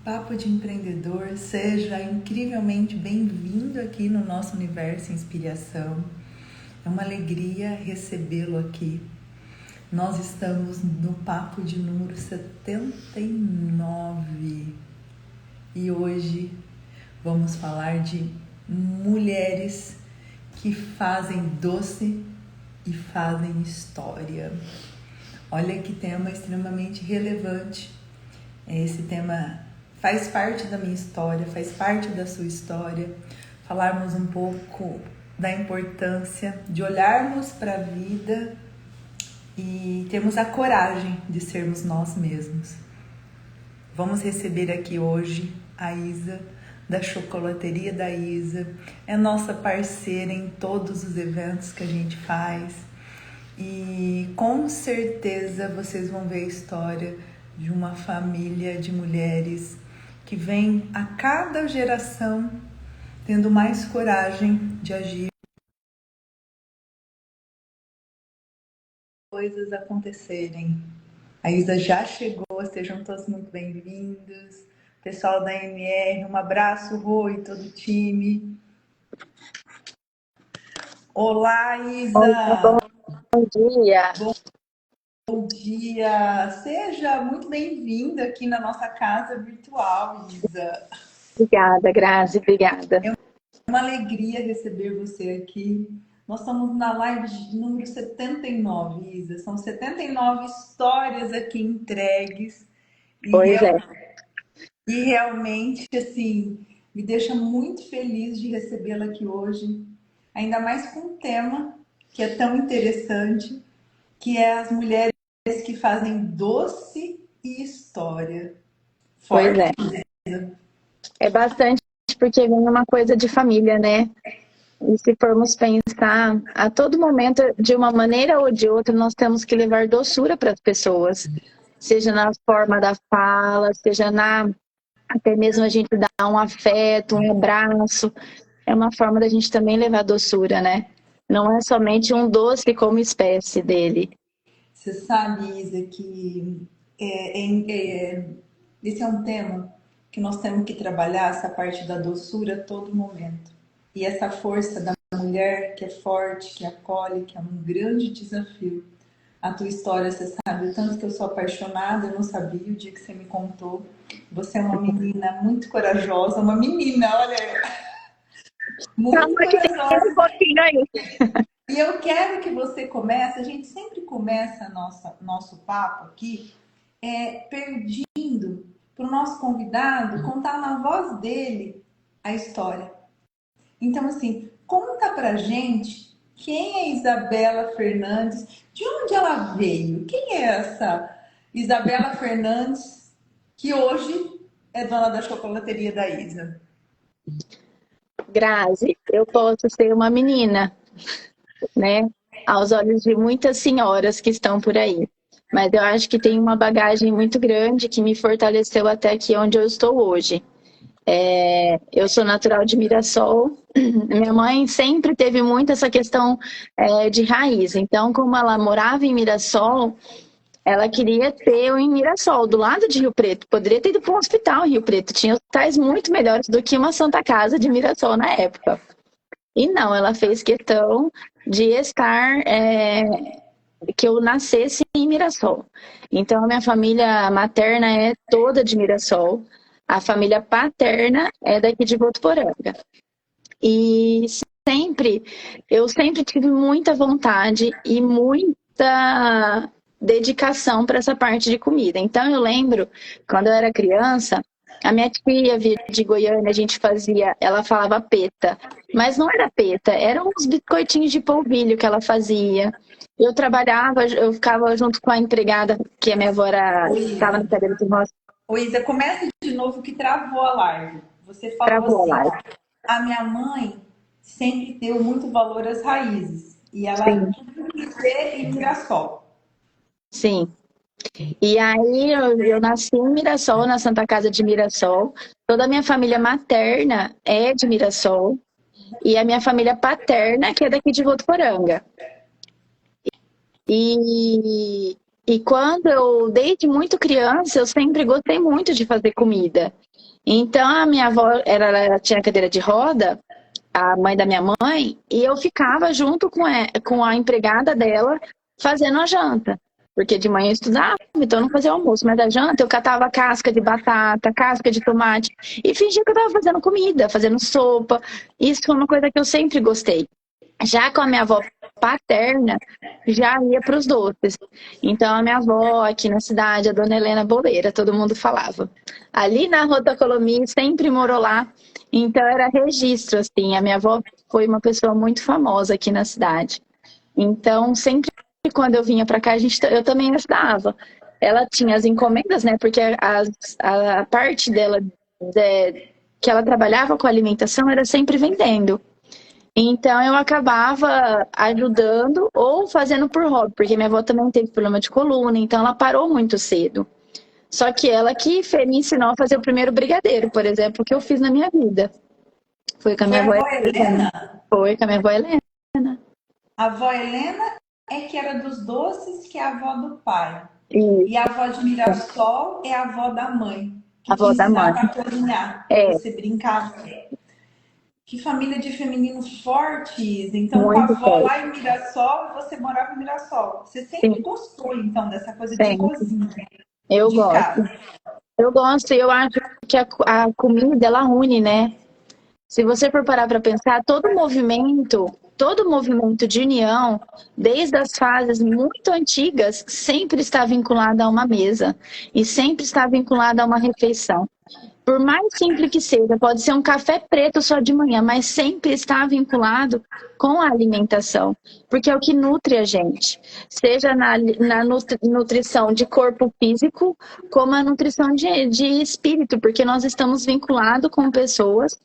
Papo de Empreendedor, seja incrivelmente bem-vindo aqui no nosso Universo Inspiração. É uma alegria recebê-lo aqui. Nós estamos no papo de número 79 e hoje vamos falar de mulheres que fazem doce e fazem história. Olha que tema extremamente relevante. Esse tema faz parte da minha história, faz parte da sua história. Falarmos um pouco da importância de olharmos para a vida e termos a coragem de sermos nós mesmos. Vamos receber aqui hoje a Isa, da Chocolateria da Isa. É nossa parceira em todos os eventos que a gente faz. E com certeza vocês vão ver a história de uma família de mulheres que vem a cada geração tendo mais coragem de agir, coisas acontecerem. A Isa já chegou, sejam todos muito bem-vindos. Pessoal da MR, um abraço, Rô e todo o time. Olá, Isa! Bom dia! Bom dia! Seja muito bem-vinda aqui na nossa casa virtual, Isa. Obrigada, Grazi, obrigada. É uma alegria receber você aqui. Nós estamos na live de número 79, Isa. São 79 histórias aqui entregues. Pois é. E realmente, assim, me deixa muito feliz de recebê-la aqui hoje. Ainda mais com um tema que é tão interessante, que é as mulheres que fazem doce e história. Pois é. É bastante porque vem uma coisa de família, né? E se formos pensar, a todo momento, de uma maneira ou de outra, nós temos que levar doçura para as pessoas. Seja na forma da fala, seja até mesmo a gente dar um afeto, um abraço. É uma forma da gente também levar doçura, né? Não é somente um doce como espécie dele. Você sabe, Isa, que esse é um tema que nós temos que trabalhar, essa parte da doçura a todo momento. E essa força da mulher que é forte, que acolhe, que é um grande desafio. A tua história, você sabe, o tanto que eu sou apaixonada, eu não sabia o dia que você me contou. Você é uma menina muito corajosa, uma menina, olha, muito corajosa. Um pouquinho aí. E eu quero que você comece, a gente sempre começa nosso papo aqui, pedindo para o nosso convidado contar na voz dele a história. Então, assim, conta pra gente quem é Isabela Fernandes, de onde ela veio, quem é essa Isabela Fernandes, que hoje é dona da Chocolateria da Isa. Grazi, eu posso ser uma menina, né? Aos olhos de muitas senhoras que estão por aí. Mas eu acho que tem uma bagagem muito grande que me fortaleceu até aqui onde eu estou hoje. Eu sou natural de Mirassol. Minha mãe sempre teve muito essa questão de raiz. Então, como ela morava em Mirassol, ela queria ter um em Mirassol, do lado de Rio Preto. Poderia ter ido para um hospital em Rio Preto. Tinha hospitais muito melhores do que uma Santa Casa de Mirassol na época. E não, ela fez questão de estar, que eu nascesse em Mirassol. Então, a minha família materna é toda de Mirassol. A família paterna é daqui de Votuporanga. E eu sempre tive muita vontade e muita dedicação para essa parte de comida. Então, eu lembro, quando eu era criança, a minha tia via de Goiânia, a gente fazia, ela falava peta, mas não era peta, eram uns biscoitinhos de polvilho que ela fazia. Eu trabalhava, eu ficava junto com a empregada, que a minha avó estava na cadeira de roça. Ô Isa, comece de novo que travou a live. Você falou Travou assim, a live. A minha mãe sempre deu muito valor às raízes. E ela quis ser em Mirassol. Sim. E aí eu nasci em Mirassol, na Santa Casa de Mirassol. Toda a minha família materna é de Mirassol. E a minha família paterna, que é daqui de Votuporanga. E E desde muito criança, eu sempre gostei muito de fazer comida. Então, a minha avó, ela tinha cadeira de roda, a mãe da minha mãe, e eu ficava junto com a empregada dela fazendo a janta. Porque de manhã eu estudava, então eu não fazia almoço, mas da janta eu catava casca de batata, casca de tomate, e fingia que eu estava fazendo comida, fazendo sopa. Isso foi uma coisa que eu sempre gostei. Já com a minha avó paterna, já ia para os doces. Então, a minha avó aqui na cidade, a dona Helena Boleira, todo mundo falava. Ali na Rua da Colomi, sempre morou lá. Então, era registro, assim. A minha avó foi uma pessoa muito famosa aqui na cidade. Então, sempre quando eu vinha para cá, eu também ajudava. Ela tinha as encomendas, né? Porque a parte dela, que ela trabalhava com alimentação, era sempre vendendo. Então eu acabava ajudando ou fazendo por hobby, porque minha avó também teve problema de coluna, então ela parou muito cedo. Só que ela que me ensinou a fazer o primeiro brigadeiro, por exemplo, que eu fiz na minha vida. Foi com a Foi minha a avó avó Helena. Helena? Foi com a minha avó Helena, A avó Helena é que era dos doces, que é a avó do pai. e E a avó de Mirassol é a avó da mãe, a que te avó da mãe. ensinava a cozinhar. É, Você brincava. Que família de femininos fortes. Então, com a muito avó forte. lá em Mirassol, você morava em Mirassol. Você sempre Sim, gostou, então, dessa coisa de sempre. cozinha, Eu de gosto. casa. Eu gosto e eu acho que a comida, ela une, né? Se você for parar para pensar, todo movimento de união, desde as fases muito antigas, sempre está vinculado a uma mesa e sempre está vinculado a uma refeição. Por mais simples que seja, pode ser um café preto só de manhã, mas sempre está vinculado com a alimentação, porque é o que nutre a gente, seja na nutrição de corpo físico, como a nutrição de espírito, porque nós estamos vinculados com pessoas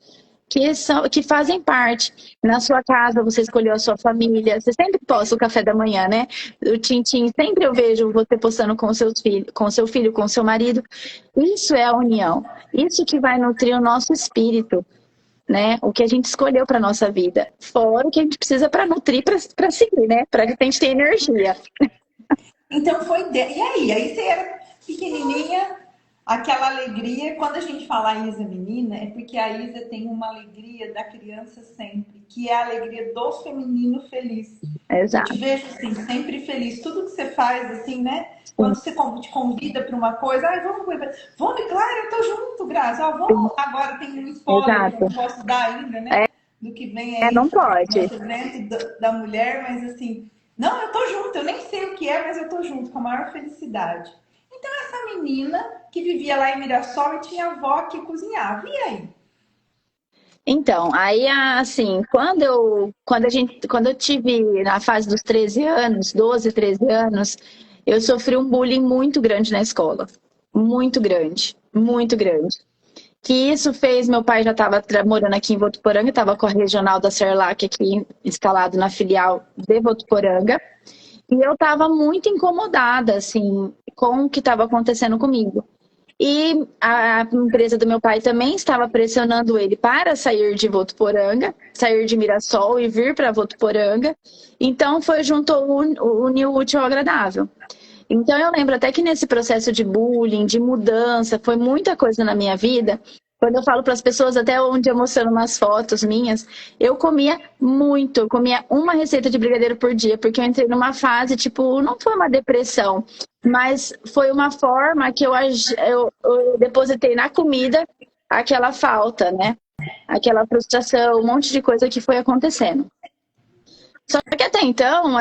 que fazem parte. Na sua casa, você escolheu a sua família, você sempre posta o café da manhã, né? O Tintim, sempre eu vejo você postando com seus filhos, com seu filho, com seu marido. Isso é a união. Isso que vai nutrir o nosso espírito, né? O que a gente escolheu para nossa vida. Fora o que a gente precisa para nutrir, para seguir, né? Para que a gente tenha energia. Então, foi. E aí? Aí você era pequenininha, aquela alegria. Quando a gente fala a Isa menina, é porque a Isa tem uma alegria da criança sempre, que é a alegria do feminino feliz. Eu te Exato. vejo assim, sempre feliz. Tudo que você faz, assim, né? Sim. Quando você te convida para uma coisa, ai, vamos, claro, eu tô junto, Graça. Ó, vamos, agora tem um spoiler que eu Exato. não posso dar ainda, né? Do que vem aí Não pode. nosso evento da mulher, mas assim, não, eu tô junto, eu nem sei o que é, mas eu tô junto, com a maior felicidade. Então, essa menina que vivia lá em Mirassol e tinha avó que cozinhava, e aí? Então, aí assim, quando eu tive na fase dos 13 anos, 12, 13 anos, eu sofri um bullying muito grande na escola. Muito grande, muito grande. Que isso fez, meu pai já estava morando aqui em Votuporanga, estava com a regional da Cerlac aqui instalado na filial de Votuporanga. E eu estava muito incomodada, assim, com o que estava acontecendo comigo. E a empresa do meu pai também estava pressionando ele para sair de Votuporanga, sair de Mirassol e vir para Votuporanga. Então uniu o útil ao agradável. Então eu lembro até que nesse processo de bullying, de mudança, foi muita coisa na minha vida. Quando eu falo para as pessoas, até onde eu mostrando umas fotos minhas, eu comia muito, eu comia uma receita de brigadeiro por dia, porque eu entrei numa fase, tipo, não foi uma depressão, mas foi uma forma que eu depositei na comida aquela falta, né? Aquela frustração, um monte de coisa que foi acontecendo. Só que até então,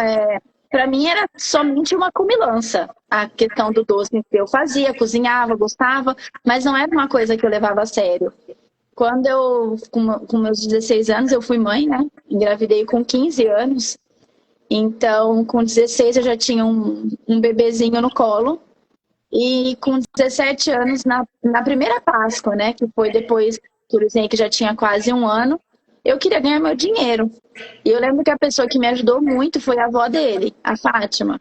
para mim era somente uma comilança. A questão do doce que eu fazia, cozinhava, gostava, mas não era uma coisa que eu levava a sério. Quando com meus 16 anos, eu fui mãe, né? Engravidei com 15 anos. Então, com 16 eu já tinha um bebezinho no colo. E com 17 anos, na primeira Páscoa, né? Que foi depois que o Henrique já tinha quase um ano, eu queria ganhar meu dinheiro. E eu lembro que a pessoa que me ajudou muito foi a avó dele, a Fátima.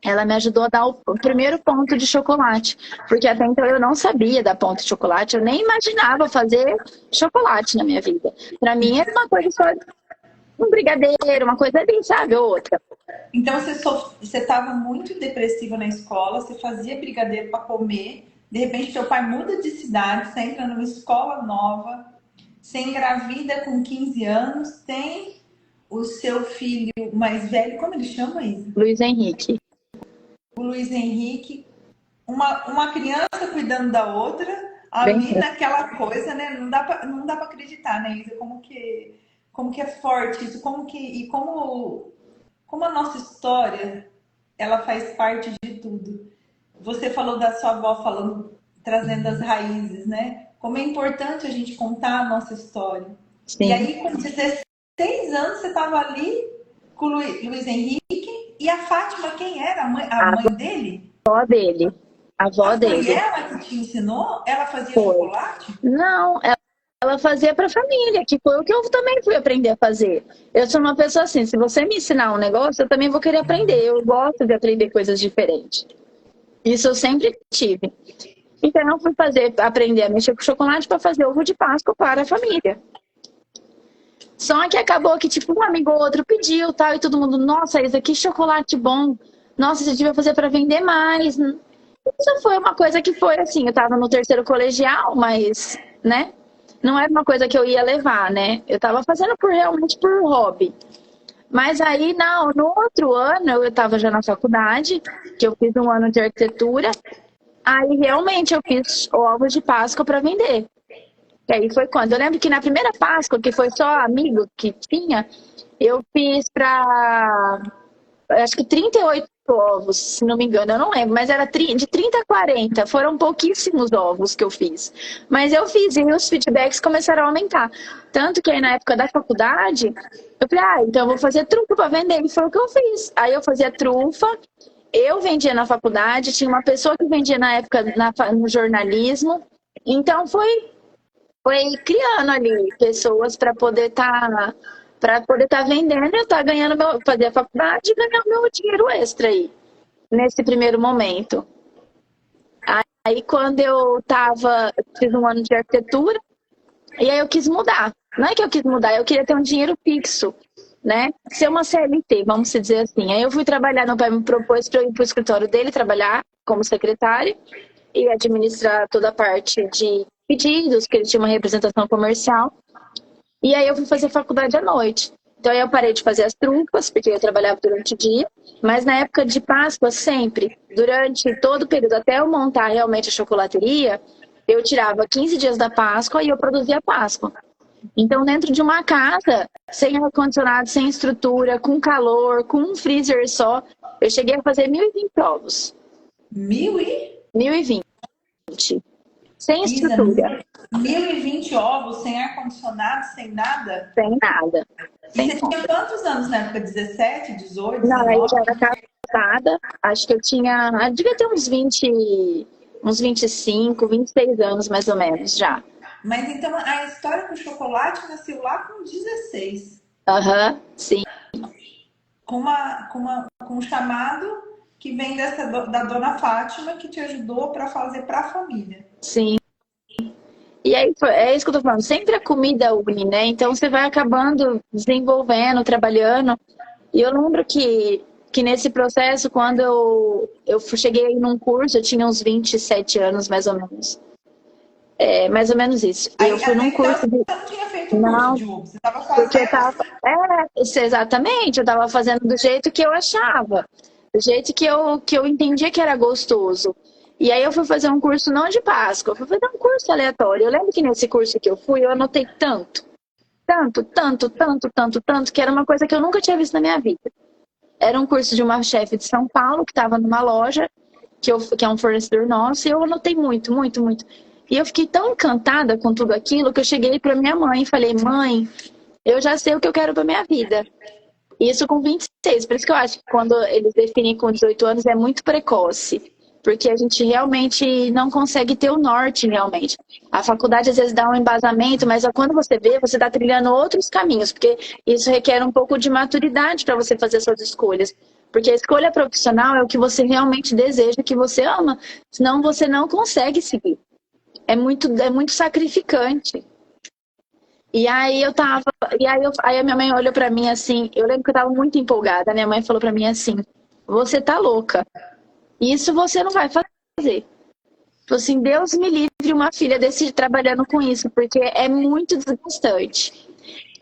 Ela me ajudou a dar o primeiro ponto de chocolate. Porque até então eu não sabia dar ponto de chocolate, eu nem imaginava fazer chocolate na minha vida. Para mim era uma coisa só. Um brigadeiro, uma coisa ali, sabe? Outra. Então você estava muito depressiva na escola, você fazia brigadeiro para comer, de repente teu pai muda de cidade, você entra numa escola nova, você engravida com 15 anos, tem o seu filho mais velho, como ele chama, Isa? Luiz Henrique. O Luiz Henrique, uma criança cuidando da outra, Bem, ali naquela coisa, né? Não dá para acreditar, né, Isa? Como que é forte isso, como a nossa história, ela faz parte de tudo. Você falou da sua avó falando, trazendo as raízes, né? Como é importante a gente contar a nossa história. E sim. aí, com 16 anos, você estava ali com o Luiz Henrique. E a Fátima, quem era? A A mãe dele? avó dele. A avó Foi dele. ela que te ensinou? Ela fazia Foi. chocolate? Não, ela fazia para a família, que foi o que eu também fui aprender a fazer. Eu sou uma pessoa assim, se você me ensinar um negócio, eu também vou querer aprender. Eu gosto de aprender coisas diferentes. Isso eu sempre tive. Então eu fui aprender a mexer com chocolate para fazer ovo de Páscoa para a família. Só que acabou que, tipo, um amigo ou outro pediu, tal, e todo mundo, nossa, Isa, que chocolate bom. Nossa, você devia fazer para vender mais. Isso foi uma coisa que foi assim, eu tava no terceiro colegial, mas, né, não era uma coisa que eu ia levar, né? Eu tava fazendo realmente por hobby. Mas aí, não, no outro ano, eu tava já na faculdade, que eu fiz um ano de arquitetura, aí realmente eu fiz ovos de Páscoa para vender. E aí foi quando? Eu lembro que na primeira Páscoa, que foi só amigo que tinha, eu fiz para acho que 38 ovos, se não me engano, eu não lembro, mas era de 30 a 40, foram pouquíssimos ovos que eu fiz. Mas eu fiz e os feedbacks começaram a aumentar. Tanto que aí na época da faculdade, eu falei, então eu vou fazer trufa para vender, e foi o que eu fiz. Aí eu fazia trufa, eu vendia na faculdade, tinha uma pessoa que vendia na época no jornalismo, então foi criando ali pessoas para poder estar vendendo, eu estar ganhando fazer a faculdade e ganhar o meu dinheiro extra aí, nesse primeiro momento. Aí quando eu fiz um ano de arquitetura, e aí eu quis mudar. Não é que eu quis mudar, eu queria ter um dinheiro fixo, né? Ser uma CLT, vamos dizer assim. Aí eu fui trabalhar, meu pai me propôs para eu ir para o escritório dele trabalhar como secretária e administrar toda a parte de pedidos, que ele tinha uma representação comercial. E aí eu fui fazer faculdade à noite. Então aí eu parei de fazer as trufas, porque eu trabalhava durante o dia. Mas na época de Páscoa, sempre, durante todo o período, até eu montar realmente a chocolateria, eu tirava 15 dias da Páscoa e eu produzia a Páscoa. Então, dentro de uma casa, sem ar-condicionado, sem estrutura, com calor, com um freezer só, eu cheguei a fazer 1.020 ovos. 1.020. Sem Isa, estrutura. 1.020 ovos, sem ar-condicionado, sem nada? Sem nada. E você tinha quantos anos na época? 17, 18, Não, aí eu 19? já era casada. Acho que eu devia ter uns 25, 26 anos mais ou menos já. Mas então a história com o chocolate nasceu lá com 16. Aham, sim. Com um chamado que vem da dona Fátima, que te ajudou para fazer para a família. Sim. E aí é isso que eu tô falando. Sempre a comida une, né? Então você vai acabando desenvolvendo, trabalhando. E eu lembro que nesse processo, quando eu cheguei num curso, eu tinha uns 27 anos, mais ou menos. É, mais ou menos isso. E eu fui num curso de... Você não tinha feito curso de ovo, você estava Porque eu fazendo. exatamente, eu estava fazendo do jeito que eu achava, do jeito que eu entendia que era gostoso. E aí eu fui fazer um curso não de Páscoa, eu fui fazer um curso aleatório. Eu lembro que nesse curso que eu fui, eu anotei tanto, tanto, tanto, tanto, tanto, tanto, que era uma coisa que eu nunca tinha visto na minha vida. Era um curso de uma chefe de São Paulo, que estava numa loja, que é um fornecedor nosso, e eu anotei muito, muito, muito. E eu fiquei tão encantada com tudo aquilo que eu cheguei para minha mãe e falei, mãe, eu já sei o que eu quero para minha vida. Isso com 26. Por isso que eu acho que quando eles definem com 18 anos é muito precoce. Porque a gente realmente não consegue ter o norte, realmente. A faculdade às vezes dá um embasamento, mas quando você vê, você está trilhando outros caminhos. Porque isso requer um pouco de maturidade para você fazer suas escolhas. Porque a escolha profissional é o que você realmente deseja, que você ama. Senão você não consegue seguir. É muito sacrificante. E aí E aí a minha mãe olhou pra mim assim, eu lembro que eu tava muito empolgada. A minha mãe falou pra mim assim: você tá louca. Isso você não vai fazer. Falou assim, Deus me livre uma filha desse trabalhando com isso, porque é muito desgastante.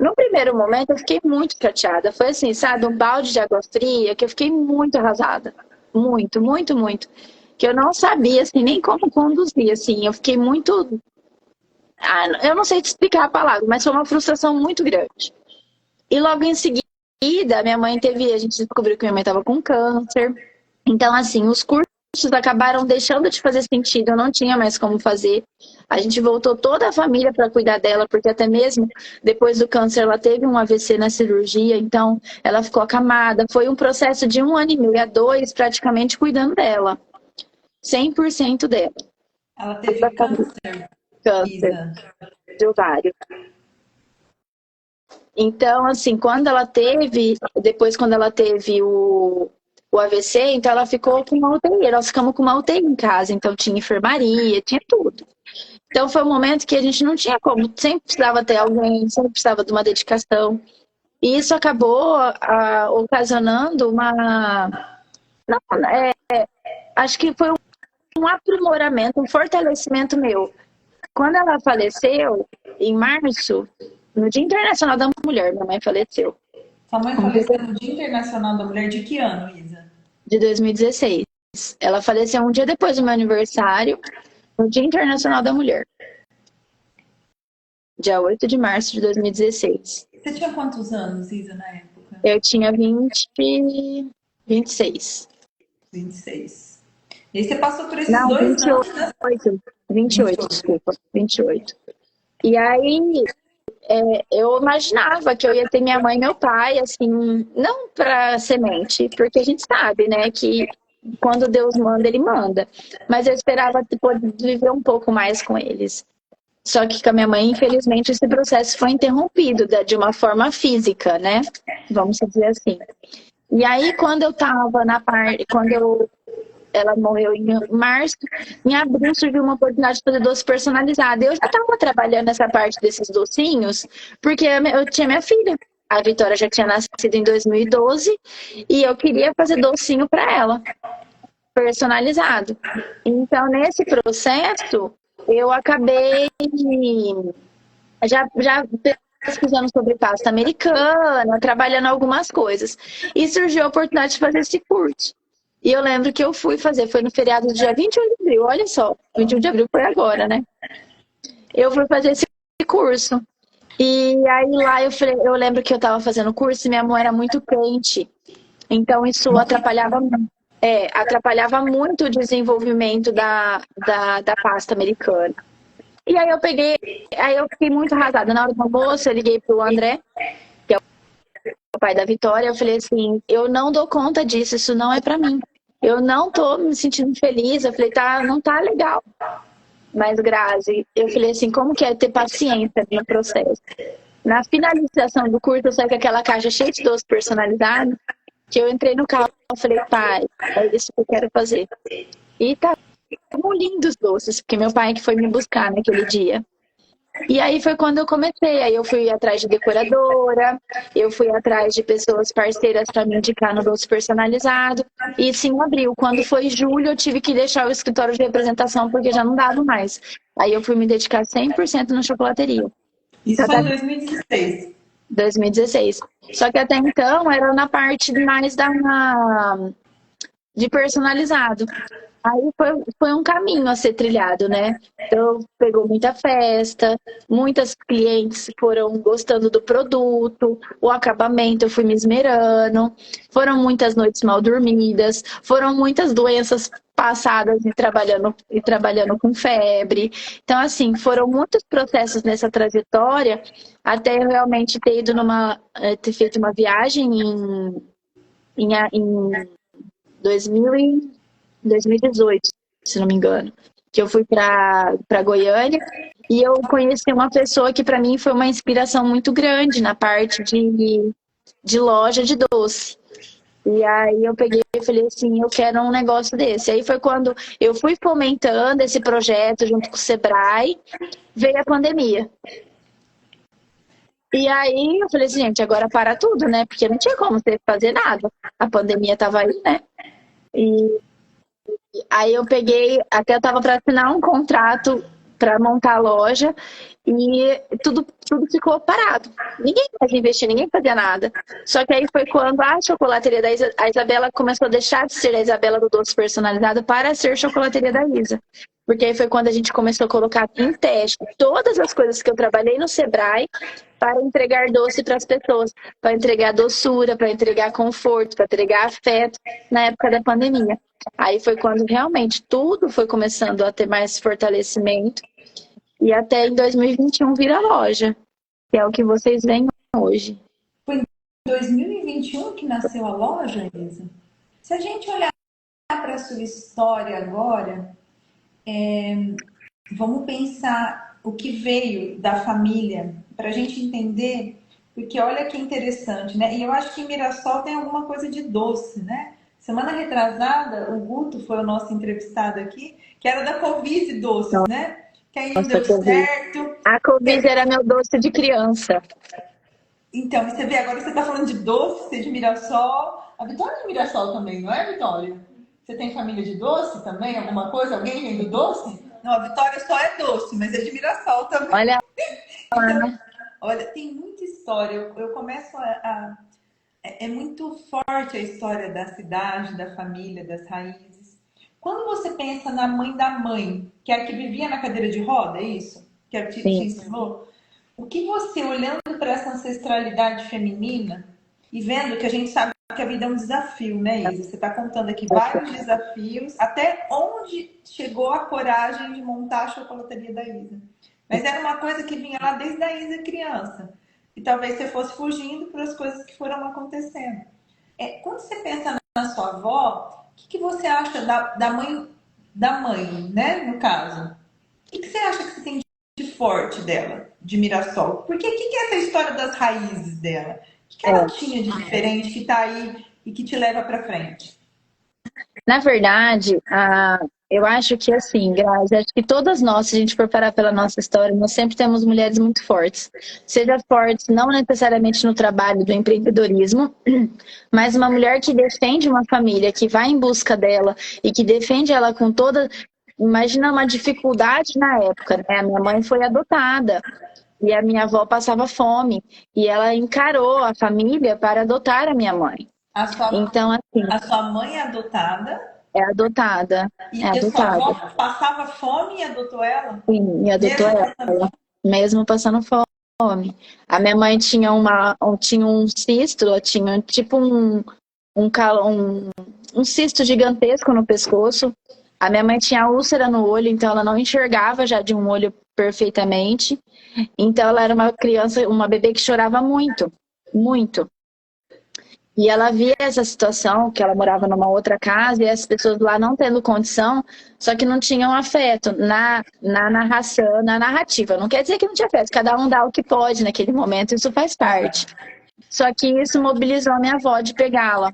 No primeiro momento eu fiquei muito chateada. Foi assim, sabe, um balde de água fria, que eu fiquei muito arrasada. Muito, muito, muito. Que eu não sabia, assim, nem como conduzir, assim. Eu fiquei muito... eu não sei te explicar a palavra, mas foi uma frustração muito grande. E logo em seguida, a gente descobriu que minha mãe estava com câncer. Então, assim, os cursos acabaram deixando de fazer sentido, eu não tinha mais como fazer. A gente voltou toda a família para cuidar dela, porque até mesmo depois do câncer ela teve um AVC na cirurgia, então ela ficou acamada. Foi um processo de 1 ano e meio a 2, praticamente cuidando dela. 100% dela. Ela teve câncer, Câncer Isa. de ovário. Então, assim, depois quando ela teve o AVC, então ela ficou com uma UTI. Nós ficamos com uma UTI em casa, então tinha enfermaria, tinha tudo. Então foi um momento que a gente não tinha como, sempre precisava ter alguém, sempre precisava de uma dedicação. E isso acabou ocasionando não, acho que foi um aprimoramento, um fortalecimento meu. Quando ela faleceu, em março, no Dia Internacional da Mulher, minha mãe faleceu. Sua mãe faleceu no Dia Internacional da Mulher de que ano, Isa? De 2016. Ela faleceu um dia depois do meu aniversário, no Dia Internacional da Mulher. Dia 8 de março de 2016. Você tinha quantos anos, Isa, na época? Eu tinha 26. 26. E aí você passou por esses Não, 2 anos, né? 28, desculpa. 28. E aí, eu imaginava que eu ia ter minha mãe e meu pai, assim, não para semente, porque a gente sabe, né, que quando Deus manda, Ele manda. Mas eu esperava poder viver um pouco mais com eles. Só que com a minha mãe, infelizmente, esse processo foi interrompido de uma forma física, né? Vamos dizer assim. E aí, quando eu tava ela morreu em março, em abril surgiu uma oportunidade de fazer doce personalizado. Eu já estava trabalhando nessa parte desses docinhos, porque eu tinha minha filha. A Vitória já tinha nascido em 2012 e eu queria fazer docinho para ela, personalizado. Então, nesse processo, eu acabei já pesquisando sobre pasta americana, trabalhando algumas coisas. E surgiu a oportunidade de fazer esse curso. E eu lembro que eu fui fazer, foi no feriado do dia 21 de abril, olha só, 21 de abril foi agora, né? Eu fui fazer esse curso. E aí lá eu lembro que eu estava fazendo o curso e minha mão era muito quente. Então isso atrapalhava muito o desenvolvimento da pasta americana. E aí eu fiquei muito arrasada. Na hora do almoço, eu liguei pro André, que é o pai da Vitória, eu falei assim, eu não dou conta disso, isso não é pra mim. Eu não tô me sentindo feliz. Eu falei, não tá legal. Mas, Grazi, eu falei assim, como que é ter paciência no processo? Na finalização do curso, eu saí com aquela caixa cheia de doce personalizado, que eu entrei no carro e falei, pai, é isso que eu quero fazer. E tá lindos doces, porque meu pai que foi me buscar naquele dia. E aí foi quando eu comecei, aí eu fui atrás de decoradora, eu fui atrás de pessoas parceiras para me indicar no doce personalizado, e isso em abril. Quando foi julho, eu tive que deixar o escritório de representação, porque já não dava mais. Aí eu fui me dedicar 100% na chocolateria. Isso foi em 2016. 2016. Só que até então era na parte mais de personalizado. Aí foi um caminho a ser trilhado, né? Então, pegou muita festa, muitas clientes foram gostando do produto, o acabamento eu fui me esmerando, foram muitas noites mal dormidas, foram muitas doenças passadas e trabalhando com febre. Então, assim, foram muitos processos nessa trajetória até eu realmente ter feito uma viagem em 2018, se não me engano, que eu fui para Goiânia e eu conheci uma pessoa que para mim foi uma inspiração muito grande na parte de loja de doce. E aí eu peguei e falei assim, eu quero um negócio desse. Aí foi quando eu fui fomentando esse projeto junto com o Sebrae, veio a pandemia. E aí eu falei assim, gente, agora para tudo, né? Porque não tinha como você fazer nada. A pandemia tava aí, né? E aí eu peguei, até eu tava para assinar um contrato para montar a loja e tudo ficou parado. Ninguém mais investia, ninguém fazia nada. Só que aí foi quando a chocolateria da Isa, a Isabela começou a deixar de ser a Isabela do doce personalizado para ser chocolateria da Isa. Porque aí foi quando a gente começou a colocar em teste todas as coisas que eu trabalhei no Sebrae para entregar doce para as pessoas, para entregar doçura, para entregar conforto, para entregar afeto na época da pandemia. Aí foi quando realmente tudo foi começando a ter mais fortalecimento e até em 2021 vira loja, que é o que vocês veem hoje. Foi em 2021 que nasceu a loja, Isa? Se a gente olhar para a sua história agora, vamos pensar o que veio da família, para a gente entender, porque olha que interessante, né? E eu acho que em Mirassol tem alguma coisa de doce, né? Semana retrasada, o Guto foi o nosso entrevistado aqui, que era da Covid Doces, né? Que aí não Nossa, deu certo. a Covid era meu doce de criança. Então, você vê, agora você está falando de doce, você é de Mirassol. A Vitória é de Mirassol também, não é, Vitória? Você tem família de doce também? Alguma coisa? Alguém vem do doce? Não, a Vitória só é doce, mas é de Mirassol também. Olha lá, Então, né? olha, tem muita história. Eu começo é muito forte a história da cidade, da família, das raízes. Quando você pensa na mãe da mãe, que é a que vivia na cadeira de roda, é isso? Que a te Sim. ensinou? O que você, olhando para essa ancestralidade feminina e vendo que a gente sabe que a vida é um desafio, né, Isa? Você está contando aqui vários desafios, até onde chegou a coragem de montar a chocolateria da Isa. Mas era uma coisa que vinha lá desde a Isa criança. E talvez você fosse fugindo para as coisas que foram acontecendo. Quando você pensa na sua avó, o que você acha da mãe, né, no caso? O que você acha que você tem de forte dela, de Mirassol? Porque o que é essa história das raízes dela? O que ela É. tinha de diferente que está aí e que te leva para frente? Na verdade, eu acho que assim, Grazi, acho que todas nós, se a gente for parar pela nossa história, nós sempre temos mulheres muito fortes. Seja fortes não necessariamente no trabalho do empreendedorismo, mas uma mulher que defende uma família, que vai em busca dela e que defende ela com toda. Imagina uma dificuldade na época, né? A minha mãe foi adotada. E a minha avó passava fome. E ela encarou a família para adotar a minha mãe. A sua, Então, assim, a sua mãe é adotada é adotada. É e a sua adotada. avó passava fome e adotou ela? Sim, e adotou Mesmo ela, passando fome? mesmo passando fome. A minha mãe tinha tinha um cisto, ela tinha tipo um, um cisto gigantesco no pescoço. A minha mãe tinha úlcera no olho, então ela não enxergava já de um olho perfeitamente. Então ela era uma criança, uma bebê que chorava muito, muito. E ela via essa situação, que ela morava numa outra casa, e as pessoas lá não tendo condição, só que não tinham afeto na narração, na narrativa. Não quer dizer que não tinha afeto, cada um dá o que pode naquele momento, isso faz parte. Só que isso mobilizou a minha avó de pegá-la.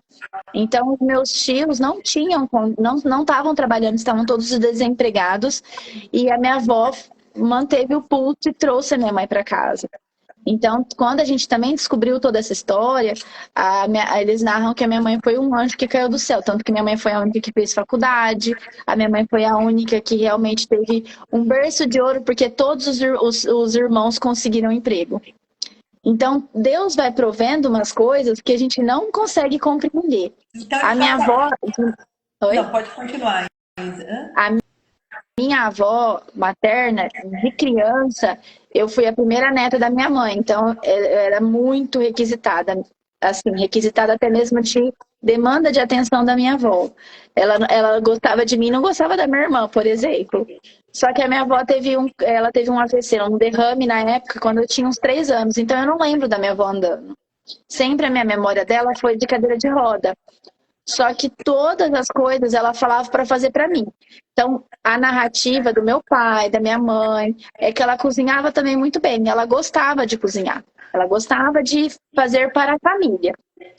Então, os meus tios não tinham, não estavam trabalhando, estavam todos desempregados, e a minha avó manteve o pulso e trouxe a minha mãe para casa. Então, quando a gente também descobriu toda essa história, eles narram que a minha mãe foi um anjo que caiu do céu. Tanto que minha mãe foi a única que fez faculdade, a minha mãe foi a única que realmente teve um berço de ouro, porque todos os irmãos conseguiram emprego. Então, Deus vai provendo umas coisas que a gente não consegue compreender. Então, A minha avó. Oi? não, pode continuar, Isa. A minha avó materna, de criança, eu fui a primeira neta da minha mãe, então eu era muito requisitada, assim, requisitada até mesmo de demanda de atenção da minha avó. Ela gostava de mim, não gostava da minha irmã, por exemplo. Só que a minha avó ela teve um AVC, um derrame na época, quando eu tinha uns 3 anos, então eu não lembro da minha avó andando. Sempre a minha memória dela foi de cadeira de roda. Só que todas as coisas ela falava para fazer para mim. Então, a narrativa do meu pai, da minha mãe, é que ela cozinhava também muito bem. Ela gostava de cozinhar. Ela gostava de fazer para a família.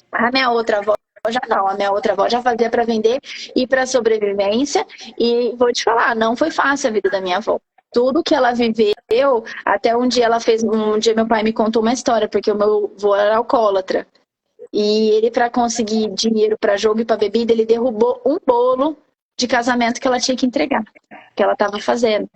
A minha outra avó já não. A minha outra avó já fazia para vender e para sobrevivência. E vou te falar, não foi fácil a vida da minha avó. tudo que ela viveu, até um dia meu pai me contou uma história, porque o meu avô era alcoólatra. E ele, para conseguir dinheiro para jogo e para bebida, ele derrubou um bolo de casamento que ela tinha que entregar, que ela estava fazendo.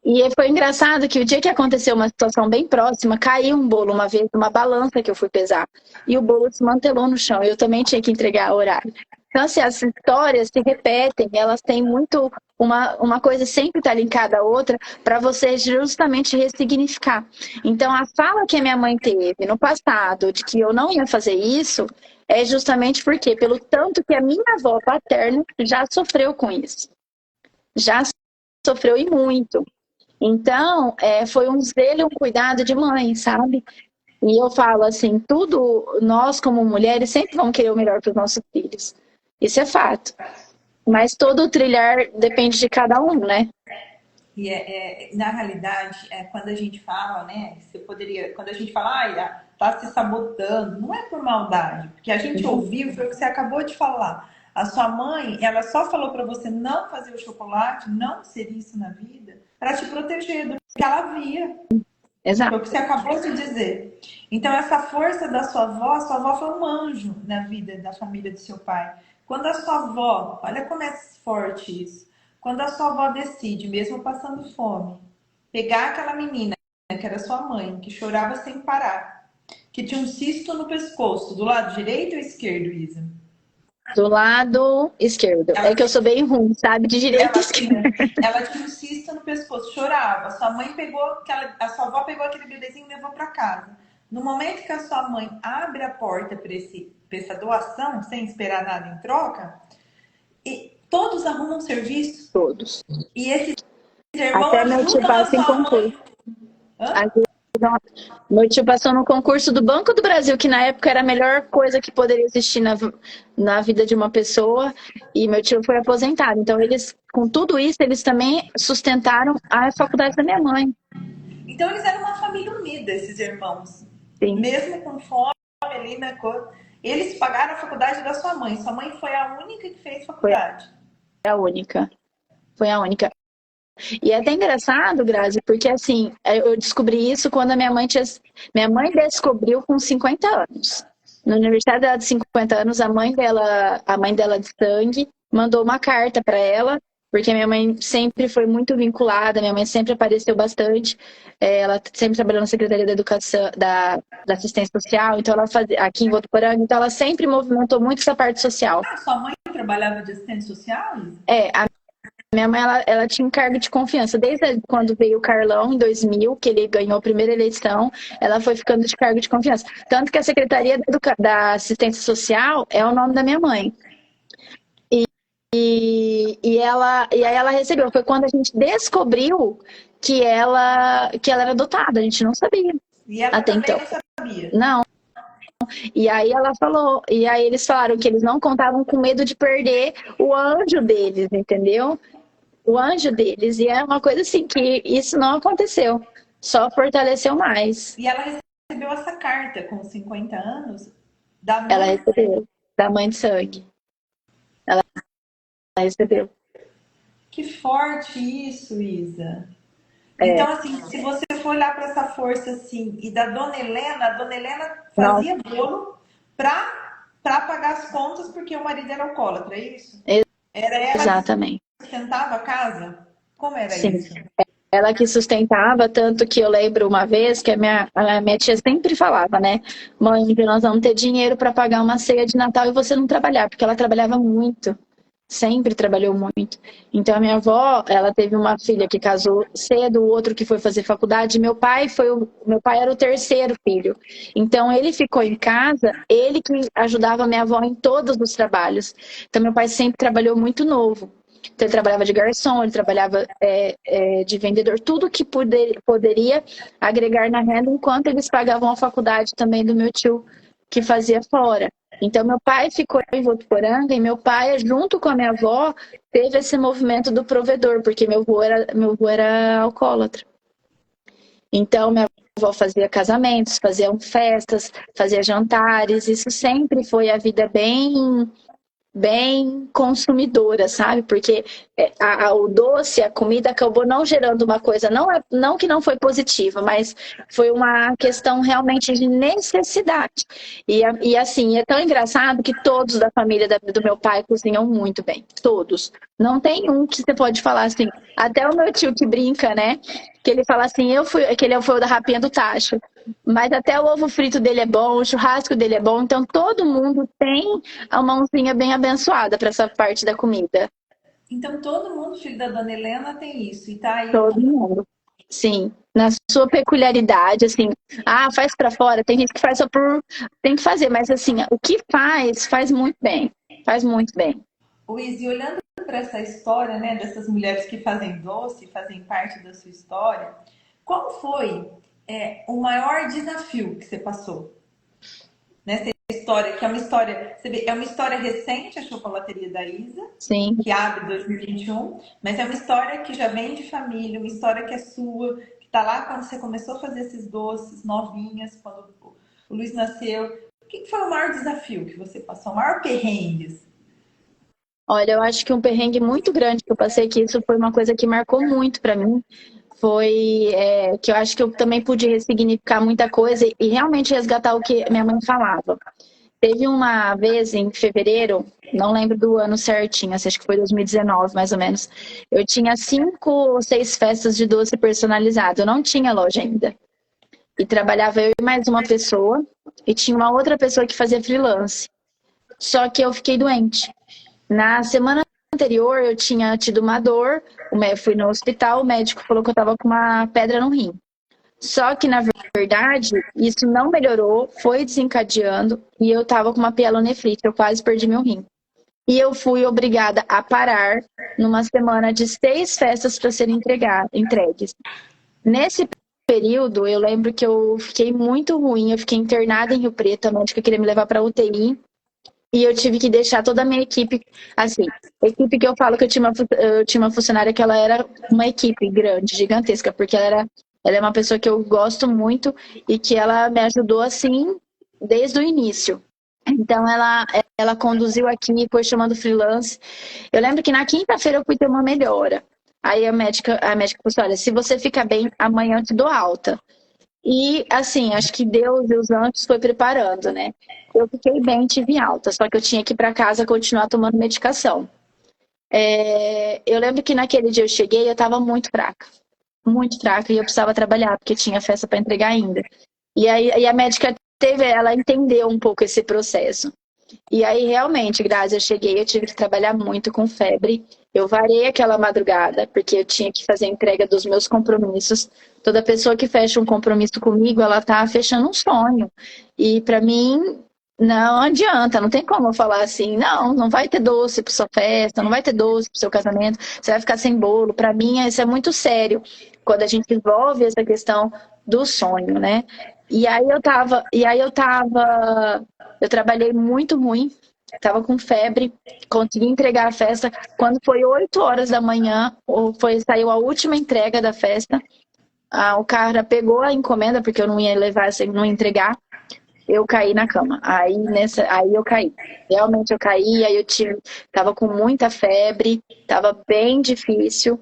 E foi engraçado que o dia que aconteceu uma situação bem próxima, caiu um bolo uma vez numa balança que eu fui pesar. E o bolo desmantelou no chão. Eu também tinha que entregar o horário. Então, assim, as histórias se repetem, elas têm muito. Uma coisa sempre está linkada à outra para você justamente ressignificar. Então, a fala que a minha mãe teve no passado de que eu não ia fazer isso é justamente porque, pelo tanto que a minha avó paterna já sofreu com isso. Já sofreu e muito. Então, foi um zelo e um cuidado de mãe, sabe? E eu falo assim, nós como mulheres sempre vamos querer o melhor para os nossos filhos. Isso é fato. Mas todo o trilhar depende de cada um, né? E na realidade, quando a gente fala, né? Quando a gente fala, tá se sabotando, não é por maldade, porque a gente ouviu, foi o que você acabou de falar. A sua mãe, ela só falou para você não fazer o chocolate, não ser isso na vida, para te proteger do que ela via. Exato. Foi o que você acabou de dizer. Então, essa força da sua avó foi um anjo na vida da família do seu pai. Quando a sua avó, olha como é forte isso. Quando a sua avó decide, mesmo passando fome, pegar aquela menina, que era sua mãe, que chorava sem parar, que tinha um cisto no pescoço, do lado direito ou esquerdo, Isa? Do lado esquerdo. É que eu sou bem ruim, sabe? De direita e esquerda. Ela tinha um cisto no pescoço, chorava. Sua mãe a sua avó pegou aquele bebezinho e levou para casa. No momento que a sua mãe abre a porta para essa doação, sem esperar nada em troca, e todos arrumam serviço. Todos. E esses irmãos até meu tio passa em concurso. Meu tio passou no concurso do Banco do Brasil, que na época era a melhor coisa que poderia existir na vida de uma pessoa, e meu tio foi aposentado. Então, eles, com tudo isso, eles também sustentaram a faculdade da minha mãe. Então, eles eram uma família unida, esses irmãos. Sim. Mesmo com fome ali na cor. Eles pagaram a faculdade da sua mãe. Sua mãe foi a única que fez faculdade. Foi a única. Foi a única. E é até engraçado, Grazi, porque assim, eu descobri isso quando minha mãe descobriu com 50 anos. No aniversário dela de 50 anos, a mãe dela de sangue, mandou uma carta para ela, porque minha mãe sempre foi muito vinculada, minha mãe sempre apareceu bastante, ela sempre trabalhou na Secretaria da Educação, da Assistência Social, então ela fazia, aqui em Votuporanga, então ela sempre movimentou muito essa parte social. Sua mãe trabalhava de assistente social? Minha mãe, ela tinha um cargo de confiança. Desde quando veio o Carlão, em 2000, que ele ganhou a primeira eleição, ela foi ficando de cargo de confiança. Tanto que a Secretaria da Assistência Social é o nome da minha mãe. E aí ela recebeu. Foi quando a gente descobriu que ela era adotada. A gente não sabia. E ela até também então. não sabia? Não. E aí ela falou, e aí eles falaram que eles não contavam com medo de perder o anjo deles, entendeu? O anjo deles. E é uma coisa assim, que isso não aconteceu. Só fortaleceu mais. E ela recebeu essa carta com 50 anos da mãe? Ela recebeu, da mãe de sangue. Ela recebeu. Que forte isso, Isa. Então, assim, se você for olhar para essa força, assim, e da Dona Helena, a Dona Helena fazia bolo para pagar as contas porque o marido era alcoólatra, é isso? Era ela Exatamente. que sustentava a casa? Como era Sim. isso? Ela que sustentava, tanto que eu lembro uma vez que a minha tia sempre falava, né? Mãe, nós vamos ter dinheiro para pagar uma ceia de Natal e você não trabalhar, porque ela trabalhava muito. Sempre trabalhou muito. Então, a minha avó, ela teve uma filha que casou cedo, o outro que foi fazer faculdade. Meu pai era o terceiro filho. Então, ele ficou em casa, ele que ajudava a minha avó em todos os trabalhos. Então, meu pai sempre trabalhou muito novo. Então, ele trabalhava de garçom, ele trabalhava de vendedor, tudo que poderia agregar na renda, enquanto eles pagavam a faculdade também do meu tio, que fazia fora. Então, meu pai ficou em Votuporanga e meu pai, junto com a minha avó, teve esse movimento do provedor, porque meu avô era alcoólatra. Então, minha avó fazia casamentos, fazia festas, fazia jantares, isso sempre foi a vida bem bem consumidora, sabe? Porque o doce, a comida acabou não gerando uma coisa, não que não foi positiva, mas foi uma questão realmente de necessidade. E assim, é tão engraçado que todos da família do meu pai cozinham muito bem, todos. Não tem um que você pode falar assim, até o meu tio que brinca, né? Que ele fala assim, que ele foi o da rapinha do tacho. Mas até o ovo frito dele é bom, o churrasco dele é bom, então todo mundo tem a mãozinha bem abençoada para essa parte da comida. Então todo mundo, filho da dona Helena, tem isso. E tá aí. Todo mundo. Sim, na sua peculiaridade, assim, faz para fora, tem gente que faz só por. Tem que fazer, mas assim, o que faz muito bem. Faz muito bem. Luiz, e olhando para essa história, né, dessas mulheres que fazem doce, fazem parte da sua história, qual foi o maior desafio que você passou nessa história? Que é uma história recente, a chocolateria da Isa, Sim. que abre 2021, mas é uma história que já vem de família, uma história que é sua, que está lá quando você começou a fazer esses doces novinhas, quando o Luiz nasceu. O que foi o maior desafio que você passou? O maior perrengue? Olha, eu acho que um perrengue muito grande que eu passei, que isso foi uma coisa que marcou muito para mim, foi que eu acho que eu também pude ressignificar muita coisa e realmente resgatar o que minha mãe falava. Teve uma vez em fevereiro, não lembro do ano certinho, acho que foi 2019 mais ou menos. Eu tinha 5 ou 6 festas de doce personalizado. Eu não tinha loja ainda. E trabalhava eu e mais uma pessoa. E tinha uma outra pessoa que fazia freelance. Só que eu fiquei doente. Na semana anterior eu tinha tido uma dor. Fui no hospital, o médico falou que eu estava com uma pedra no rim. Só que, na verdade, isso não melhorou, foi desencadeando e eu tava com uma pielonefrite, eu quase perdi meu rim. E eu fui obrigada a parar numa semana de 6 festas para serem entregues. Nesse período, eu lembro que eu fiquei muito ruim, eu fiquei internada em Rio Preto, a médica queria me levar para UTI e eu tive que deixar toda a minha equipe, assim, a equipe que eu falo que eu tinha uma funcionária que ela era uma equipe grande, gigantesca, porque ela é uma pessoa que eu gosto muito e que ela me ajudou, assim, desde o início. Então, ela conduziu aqui, foi chamando freelance. Eu lembro que na quinta-feira eu fui ter uma melhora. Aí a médica falou assim, olha, se você ficar bem, amanhã eu te dou alta. E, assim, acho que Deus e os anjos foi preparando, né? Eu fiquei bem, tive alta, só que eu tinha que ir para casa continuar tomando medicação. Eu lembro que naquele dia eu cheguei, eu estava muito fraca, e eu precisava trabalhar, porque tinha festa para entregar ainda. E aí a médica ela entendeu um pouco esse processo. E aí, realmente, Grazi, eu cheguei, eu tive que trabalhar muito com febre. Eu varei aquela madrugada, porque eu tinha que fazer a entrega dos meus compromissos. Toda pessoa que fecha um compromisso comigo, ela tá fechando um sonho. E para mim, não adianta, não tem como eu falar assim, não vai ter doce para sua festa, não vai ter doce para seu casamento, você vai ficar sem bolo. Para mim, isso é muito sério, quando a gente envolve essa questão do sonho, né? Eu trabalhei muito ruim, tava com febre, consegui entregar a festa. Quando foi 8 horas da manhã, saiu a última entrega da festa. O cara pegou a encomenda, porque eu não ia levar, não ia entregar. Eu caí na cama. Aí eu caí. Realmente eu caí, tava com muita febre, tava bem difícil.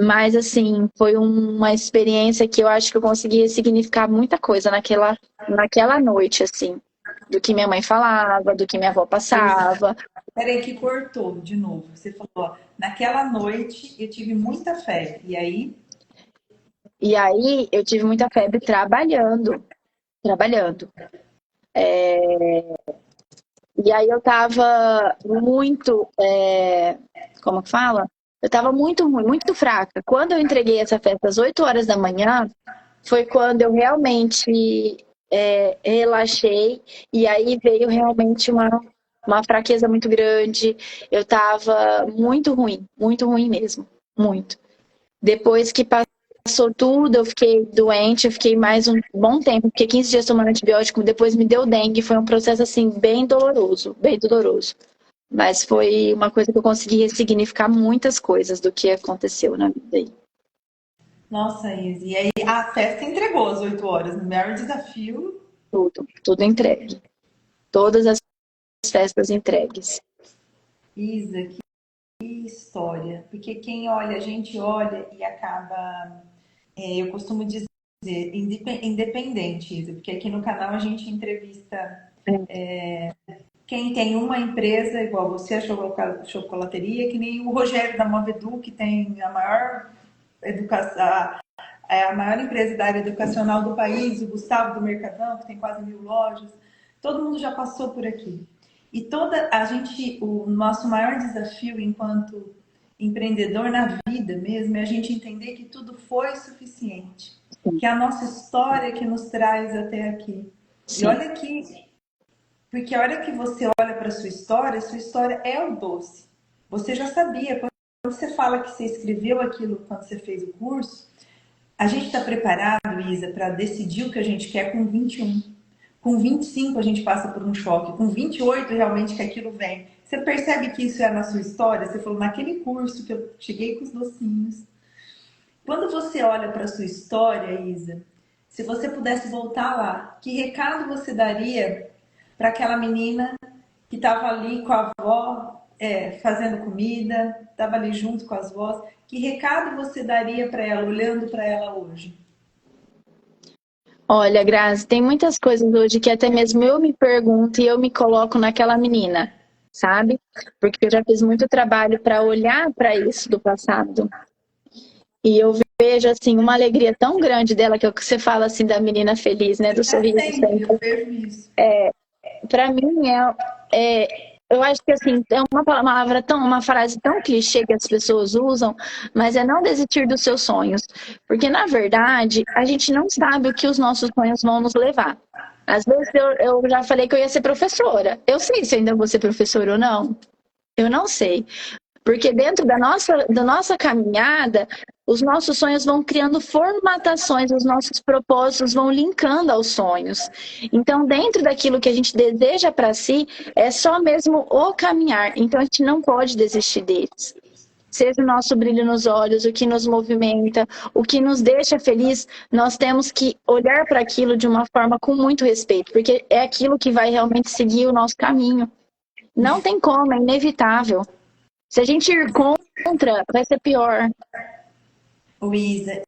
Mas, assim, foi uma experiência que eu acho que eu consegui significar muita coisa naquela noite, assim. Do que minha mãe falava, do que minha avó passava. Peraí que cortou de novo. Você falou, ó, naquela noite eu tive muita febre. E aí? E aí eu tive muita febre trabalhando. Trabalhando. E aí eu tava muito. Como que fala? Eu tava muito ruim, muito fraca. Quando eu entreguei essa festa às 8 horas da manhã, foi quando eu realmente relaxei. E aí veio realmente uma fraqueza muito grande. Eu tava muito ruim mesmo. Muito. Depois que passou tudo, eu fiquei doente, eu fiquei mais um bom tempo, fiquei 15 dias tomando antibiótico, depois me deu dengue, foi um processo assim bem doloroso, bem doloroso. Mas foi uma coisa que eu consegui ressignificar muitas coisas do que aconteceu na vida aí. Nossa, Izzy. E aí a festa entregou às 8 horas. No maior desafio. Tudo entregue. Todas as festas entregues. Isa, que história. Porque quem olha, a gente olha e acaba, eu costumo dizer, independente, Isa, porque aqui no canal a gente entrevista quem tem uma empresa, igual você, a chocolateria, que nem o Rogério da Movedu, que tem a maior educação, a maior empresa da área educacional do país, o Gustavo do Mercadão, que tem quase 1000 lojas. Todo mundo já passou por aqui. E o nosso maior desafio enquanto empreendedor na vida mesmo é a gente entender que tudo foi suficiente, que é a nossa história que nos traz até aqui. Sim. E olha que, porque a hora que você olha para sua história é o doce. Você já sabia, quando você fala que você escreveu aquilo quando você fez o curso, a gente está preparado, Isa, para decidir o que a gente quer com 21. Com 25 a gente passa por um choque. Com 28 realmente que aquilo vem. Você percebe que isso é na sua história? Você falou, naquele curso que eu cheguei com os docinhos. Quando você olha para a sua história, Isa, se você pudesse voltar lá, que recado você daria para aquela menina que estava ali com a avó, fazendo comida, estava ali junto com as vós? Que recado você daria para ela, olhando para ela hoje? Olha, Grazi, tem muitas coisas hoje que até mesmo eu me pergunto e eu me coloco naquela menina, sabe? Porque eu já fiz muito trabalho para olhar para isso do passado. E eu vejo, assim, uma alegria tão grande dela, que é o que você fala, assim, da menina feliz, né? Do sorriso sempre. Eu vejo isso. Para mim, eu acho que, assim, é uma frase tão clichê que as pessoas usam, mas é não desistir dos seus sonhos. Porque, na verdade, a gente não sabe o que os nossos sonhos vão nos levar. Às vezes eu já falei que eu ia ser professora. Eu sei se eu ainda vou ser professora ou não. Eu não sei. Porque dentro da nossa caminhada, os nossos sonhos vão criando formatações, os nossos propósitos vão linkando aos sonhos. Então, dentro daquilo que a gente deseja para si, é só mesmo o caminhar. Então, a gente não pode desistir deles. Seja o nosso brilho nos olhos, o que nos movimenta, o que nos deixa feliz, nós temos que olhar para aquilo de uma forma com muito respeito, porque é aquilo que vai realmente seguir o nosso caminho. Não tem como, é inevitável. Se a gente ir contra, vai ser pior. Isa,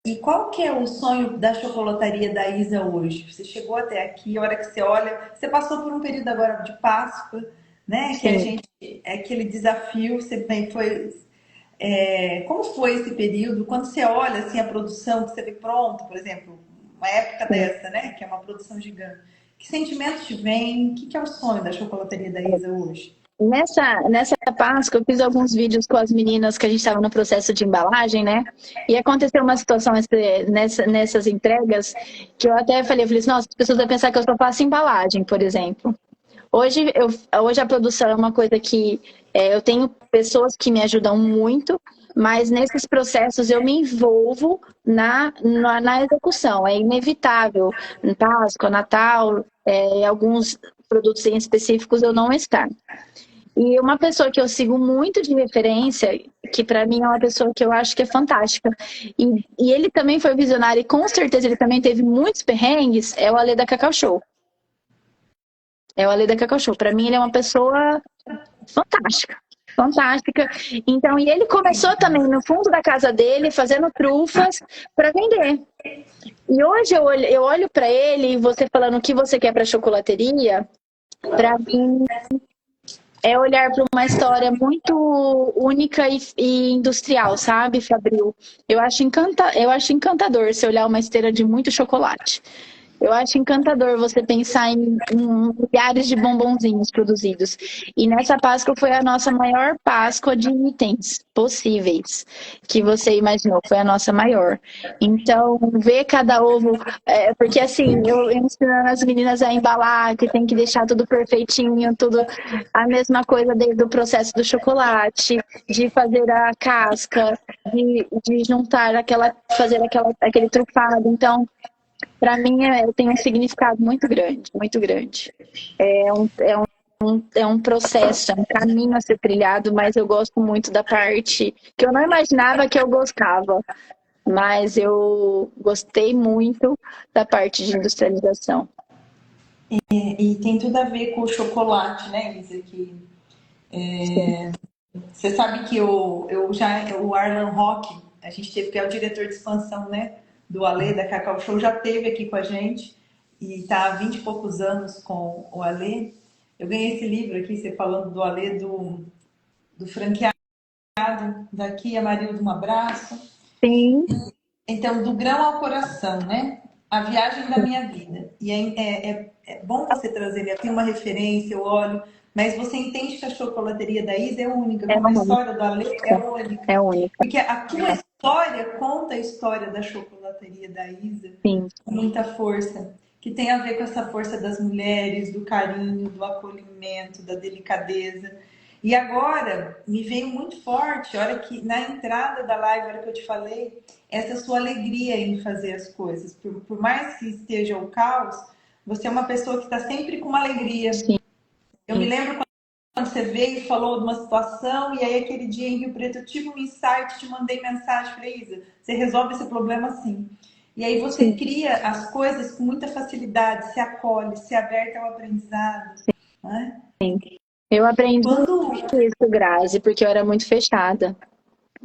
e qual que é o sonho da chocolataria da Isa hoje? Você chegou até aqui, a hora que você olha, você passou por um período agora de Páscoa, né? Sim. Que a gente, é aquele desafio, você bem foi... como foi esse período? Quando você olha assim a produção que você vê pronto, por exemplo, uma época dessa, né? Que é uma produção gigante. Que sentimentos te vem? O que é o sonho da chocolataria da Isa hoje? Nessa Páscoa, eu fiz alguns vídeos com as meninas que a gente estava no processo de embalagem, né? E aconteceu uma situação nessas entregas que eu até falei assim, nossa, as pessoas vão pensar que eu só faço embalagem, por exemplo. Hoje a produção é uma coisa que eu tenho pessoas que me ajudam muito, mas nesses processos eu me envolvo na execução. É inevitável, em Páscoa, Natal, alguns produtos em específicos eu não estar. E uma pessoa que eu sigo muito de referência, que para mim é uma pessoa que eu acho que é fantástica, e ele também foi visionário e com certeza ele também teve muitos perrengues, é o Ale da Cacau Show. É o Ale da Cacau Show. Para mim ele é uma pessoa fantástica. Fantástica. Então, e ele começou também no fundo da casa dele, fazendo trufas para vender. E hoje eu olho para ele, e você falando o que você quer para a chocolateria, para mim é olhar para uma história muito única e industrial, sabe, Fabril? Eu acho encantador você olhar uma esteira de muito chocolate. Eu acho encantador você pensar em milhares de bombonzinhos produzidos. E nessa Páscoa foi a nossa maior Páscoa de itens possíveis que você imaginou. Foi a nossa maior. Então, ver cada ovo... porque assim, eu ensinando as meninas a embalar, que tem que deixar tudo perfeitinho, tudo a mesma coisa desde o processo do chocolate, de fazer a casca, de juntar fazer aquele trufado. Então, para mim, tem um significado muito grande, muito grande. É um processo, é um caminho a ser trilhado, mas eu gosto muito da parte que eu não imaginava que eu gostava, mas eu gostei muito da parte de industrialização. E tem tudo a ver com o chocolate, né, Lisa? Que sim. Você sabe que o Arlan Rock, a gente teve, que é o diretor de expansão, né? Do Alê, da Cacau Show, já esteve aqui com a gente e está há 20 e poucos anos com o Alê. Eu ganhei esse livro aqui, você falando do Alê, do franqueado daqui, Amarildo, um abraço. Sim, Então, do grão ao coração, né? A viagem da minha vida. E é bom você trazer, ele tem uma referência, eu olho, mas você entende que a chocolateria da Isa é única, é como a única, história do Ale é única. é única. Porque a tua história conta a história da chocolateria da Isa Sim, com muita força, que tem a ver com essa força das mulheres, do carinho, do acolhimento, da delicadeza. E agora me veio muito forte, a hora que na entrada da live, a hora que eu te falei, essa sua alegria em fazer as coisas. Por mais que esteja o caos, você é uma pessoa que está sempre com uma alegria. sim, Eu me lembro quando você veio e falou de uma situação, e aí aquele dia em Rio Preto eu tive um insight, te mandei mensagem, falei, Isa, você resolve esse problema assim. E aí você sim, cria as coisas com muita facilidade, se acolhe, se aberta ao aprendizado. Né? sim. Eu aprendi Quando isso, Grazi, porque eu era muito fechada.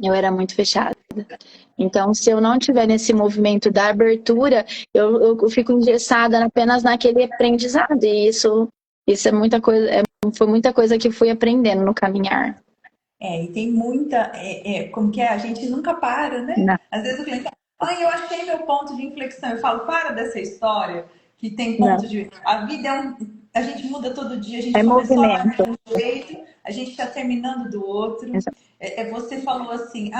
Eu era muito fechada. Então, se eu não tiver nesse movimento da abertura, eu fico engessada apenas naquele aprendizado. E isso é muita coisa, foi muita coisa que eu fui aprendendo no caminhar. e tem muita, como que é? A gente nunca para, né? Não, Às vezes o cliente, eu achei meu ponto de inflexão. Eu falo, para dessa história que tem ponto não. de. A vida a gente muda todo dia, a gente É começou a live movimento. de um jeito, a gente está terminando do outro. Você falou assim,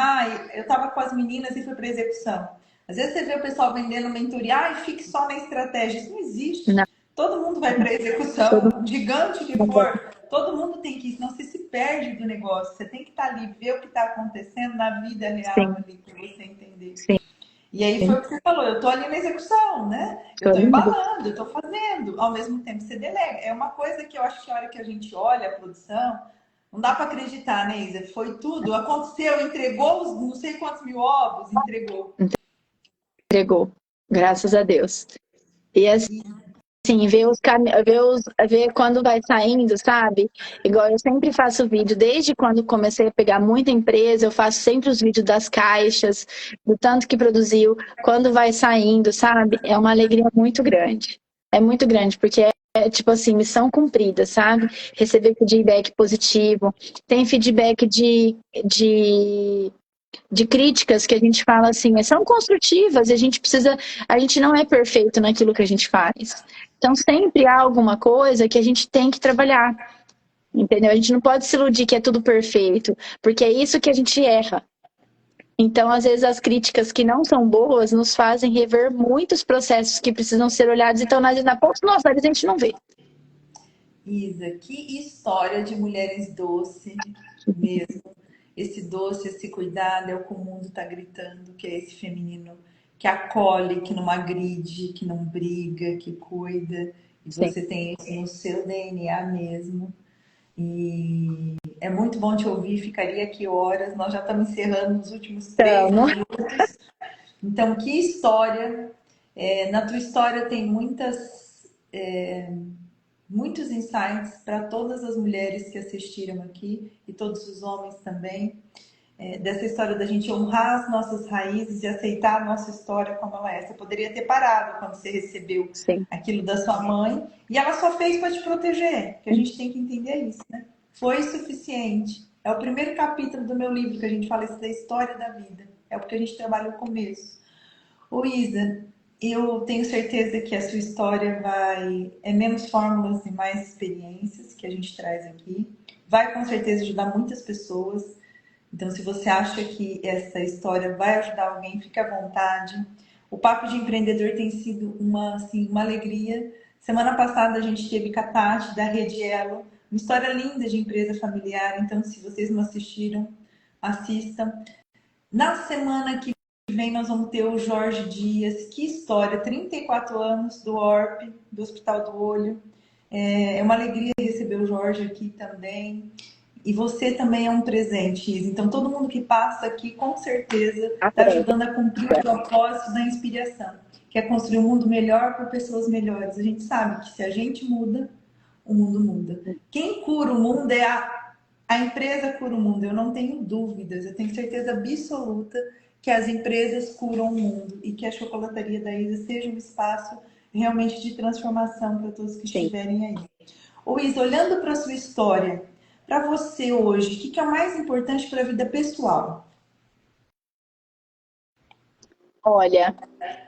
eu estava com as meninas e fui para execução. Às vezes você vê o pessoal vendendo mentoria, fique só na estratégia. Isso não existe. Não, Todo mundo vai para todo execução, gigante que mundo. for, todo mundo tem que ir, senão você se perde do negócio. Você tem que estar ali, ver o que está acontecendo na vida real Sim, ali, para você entender. sim, E aí foi o que você falou, eu tô ali na execução, né? Eu tô todo mundo. embalando, eu tô fazendo, ao mesmo tempo você delega. É uma coisa que eu acho que a hora que a gente olha a produção, não dá para acreditar, né, Isa? Foi tudo, aconteceu, entregou os não sei quantos mil ovos, entregou. Entregou, graças a Deus. E assim, ver quando vai saindo, sabe? Igual eu sempre faço vídeo, desde quando comecei a pegar muita empresa, eu faço sempre os vídeos das caixas, do tanto que produziu, quando vai saindo, sabe? É uma alegria muito grande. É muito grande, porque é tipo assim, missão cumprida, sabe? Receber feedback positivo, tem feedback de críticas que a gente fala assim, são construtivas, e a gente não é perfeito naquilo que a gente faz. Então sempre há alguma coisa que a gente tem que trabalhar, entendeu? A gente não pode se iludir que é tudo perfeito, porque é isso que a gente erra. Então, às vezes, as críticas que não são boas nos fazem rever muitos processos que precisam ser olhados e estão na ponta do nosso nariz a gente não vê. Isa, que história de mulheres doce mesmo. Esse doce, esse cuidado é o que o mundo está gritando, que é esse feminino que acolhe, que não agride, que não briga, que cuida. E Sim. você tem isso no seu DNA mesmo. E é muito bom te ouvir, ficaria aqui horas. Nós já estamos encerrando nos últimos três Então, minutos. Então, que história! Na tua história tem muitos insights para todas as mulheres que assistiram aqui e todos os homens também. Dessa história da gente honrar as nossas raízes e aceitar a nossa história como ela é. Você poderia ter parado quando você recebeu sim. aquilo da sua mãe e ela só fez para te proteger, que a gente tem que entender isso, né? Foi suficiente. É o primeiro capítulo do meu livro que a gente fala isso da história da vida. É porque a gente trabalha o começo. Ô Isa, eu tenho certeza que a sua história é menos fórmulas e mais experiências que a gente traz aqui. Vai com certeza ajudar muitas pessoas. Então, se você acha que essa história vai ajudar alguém, fique à vontade. O Papo de Empreendedor tem sido uma alegria. Semana passada a gente teve com a Tati, da Rede Elo, uma história linda de empresa familiar. Então, se vocês não assistiram, assistam. Na semana que vem nós vamos ter o Jorge Dias. Que história! 34 anos do ORP, do Hospital do Olho. É uma alegria receber o Jorge aqui também. E você também é um presente, Isa. Então, todo mundo que passa aqui, com certeza, está Aprende. ajudando a cumprir o propósito da inspiração, que é construir um mundo melhor para pessoas melhores. A gente sabe que se a gente muda, o mundo muda. Quem cura o mundo é a A empresa cura o mundo, eu não tenho dúvidas, eu tenho certeza absoluta que as empresas curam o mundo e que a Chocolataria da Isa seja um espaço realmente de transformação para todos que Sim. estiverem aí. Ô Isa, olhando para a sua história, para você hoje, o que é o mais importante para a vida pessoal? Olha,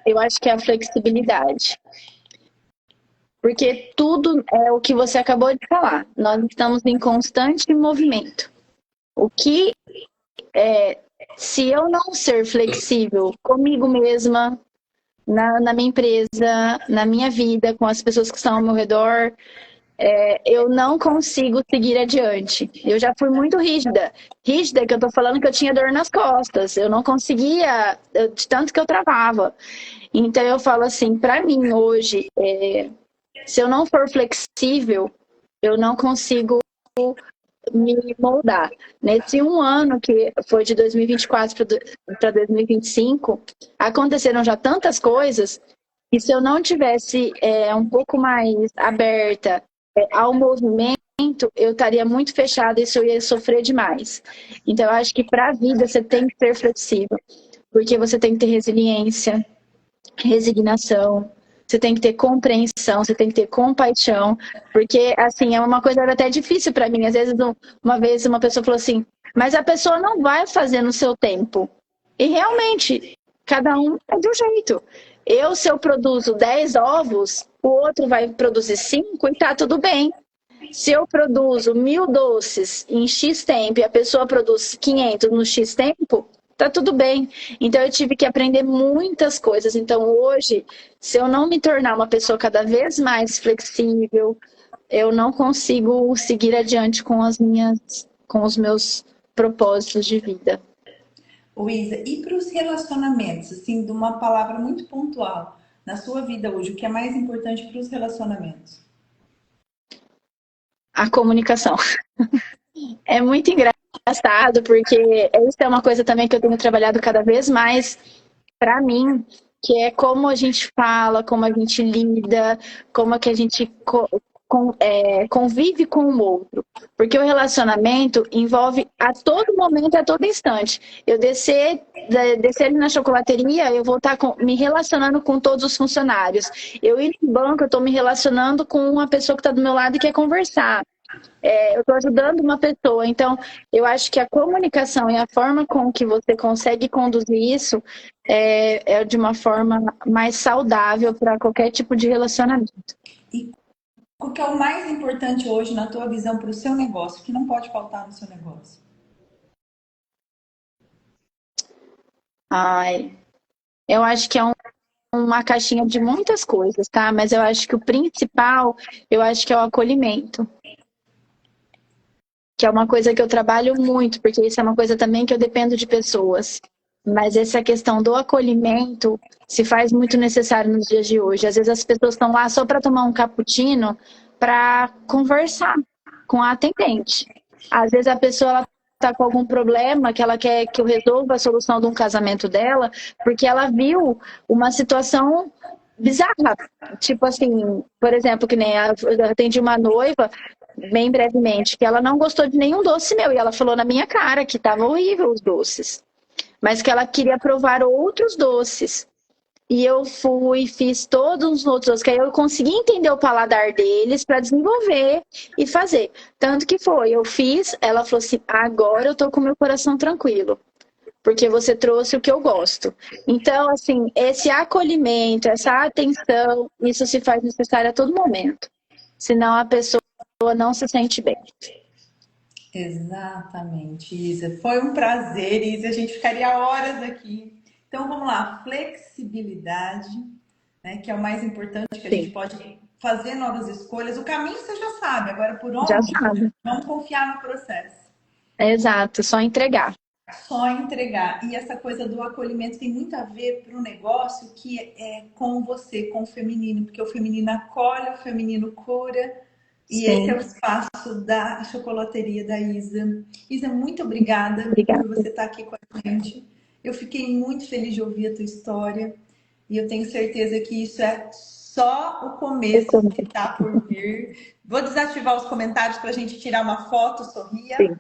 eu acho que é a flexibilidade. Porque tudo é o que você acabou de falar. Nós estamos em constante movimento. O que se eu não ser flexível comigo mesma, na minha empresa, na minha vida, com as pessoas que estão ao meu redor, eu não consigo seguir adiante. Eu já fui muito rígida. Rígida que eu tô falando que eu tinha dor nas costas. Eu não conseguia, de tanto que eu travava. Então eu falo assim, para mim hoje, se eu não for flexível, eu não consigo me moldar. Nesse um ano que foi de 2024 para 2025, aconteceram já tantas coisas que se eu não tivesse um pouco mais aberta ao movimento, eu estaria muito fechada e isso eu ia sofrer demais. Então, eu acho que para a vida você tem que ser flexível, porque você tem que ter resiliência, resignação, você tem que ter compreensão, você tem que ter compaixão, porque assim é uma coisa até difícil para mim. Às vezes, uma vez uma pessoa falou assim, mas a pessoa não vai fazer no seu tempo. E realmente, cada um é de um jeito. Se eu produzo 10 ovos, o outro vai produzir 5 e tá tudo bem. Se eu produzo 1.000 doces em X tempo e a pessoa produz 500 no X tempo, tá tudo bem. Então eu tive que aprender muitas coisas. Então hoje, se eu não me tornar uma pessoa cada vez mais flexível, eu não consigo seguir adiante com os meus propósitos de vida. Ô Isa, e para os relacionamentos, assim, de uma palavra muito pontual, na sua vida hoje, o que é mais importante para os relacionamentos? A comunicação. É muito engraçado, porque isso é uma coisa também que eu tenho trabalhado cada vez mais para mim, que é como a gente fala, como a gente lida, como é que a gente convive com o outro. Porque o relacionamento envolve a todo momento, a todo instante. Eu descer ali na chocolateria, eu vou estar me relacionando com todos os funcionários. Eu ir no banco, eu estou me relacionando com uma pessoa que está do meu lado e quer conversar. Eu estou ajudando uma pessoa. Então, eu acho que a comunicação e a forma com que você consegue conduzir isso é de uma forma mais saudável para qualquer tipo de relacionamento. E o que é o mais importante hoje na tua visão para o seu negócio, o que não pode faltar no seu negócio? Ai, eu acho que é uma caixinha de muitas coisas, tá? Mas eu acho que o principal, eu acho que é o acolhimento. Que é uma coisa que eu trabalho muito, porque isso é uma coisa também que eu dependo de pessoas. Mas essa questão do acolhimento se faz muito necessário nos dias de hoje. Às vezes as pessoas estão lá só para tomar um cappuccino, para conversar com a atendente. Às vezes a pessoa está com algum problema que ela quer que eu resolva a solução de um casamento dela, porque ela viu uma situação bizarra. Tipo assim, por exemplo, que nem eu atendi uma noiva bem brevemente, que ela não gostou de nenhum doce meu. E ela falou na minha cara que estava horrível os doces. Mas que ela queria provar outros doces. E eu fui, fiz todos os outros doces, que aí eu consegui entender o paladar deles para desenvolver e fazer. Tanto que foi, eu fiz, ela falou assim, agora eu tô com meu coração tranquilo. Porque você trouxe o que eu gosto. Então, assim, esse acolhimento, essa atenção, isso se faz necessário a todo momento. Senão a pessoa não se sente bem. Exatamente, Isa. Foi um prazer, Isa. A gente ficaria horas aqui. Então vamos lá, flexibilidade, né, que é o mais importante, que a gente Sim, pode fazer novas escolhas. O caminho você já sabe, agora por já onde? sabe. Vamos confiar no processo. Exato, só entregar. Só entregar. E essa coisa do acolhimento tem muito a ver para o negócio que é com você, com o feminino, porque o feminino acolhe, o feminino cura. E esse é o Sim, espaço da chocolateria da Isa. Isa, muito obrigada por obrigada. você estar aqui com a gente. Eu fiquei muito feliz de ouvir a tua história e eu tenho certeza que isso é só o começo do que está por vir. Vou desativar os comentários para a gente tirar uma foto, sorria. Sim.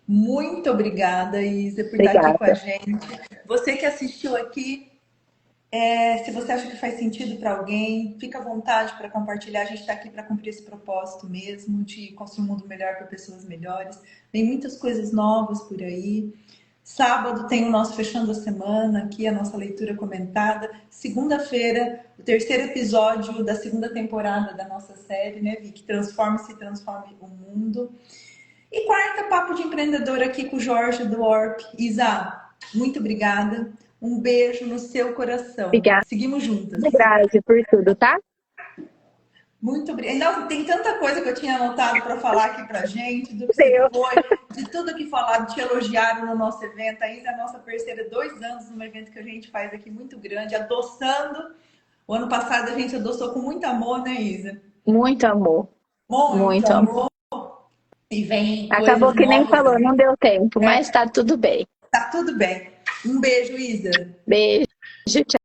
Muito obrigada, Isa, por estar aqui com a gente. Você que assistiu aqui, se você acha que faz sentido para alguém, fica à vontade para compartilhar. A gente está aqui para cumprir esse propósito mesmo, de construir um mundo melhor para pessoas melhores. Tem muitas coisas novas por aí. Sábado tem o nosso Fechando a Semana, aqui a nossa leitura comentada. Segunda-feira, o terceiro episódio da segunda temporada da nossa série, né, Vicky? Transforme-se, transforme o mundo. E quarta, Papo de Empreendedor aqui com o Jorge do Orp. Isa, muito obrigada. Um beijo no seu coração. Obrigada. Seguimos juntas. Obrigada por tudo, tá? Muito obrigada. Não, tem tanta coisa que eu tinha anotado para falar aqui pra gente, do que você foi, de tudo que falaram, te elogiaram no nosso evento. A Isa é a nossa parceira, 2 anos num evento que a gente faz aqui muito grande, adoçando. O ano passado a gente adoçou com muito amor, né, Isa? Muito amor. Muito amor. E vem acabou que nem falou, não deu tempo, mas tá tudo bem. Tá tudo bem. Um beijo, Isa. Beijo, tchau.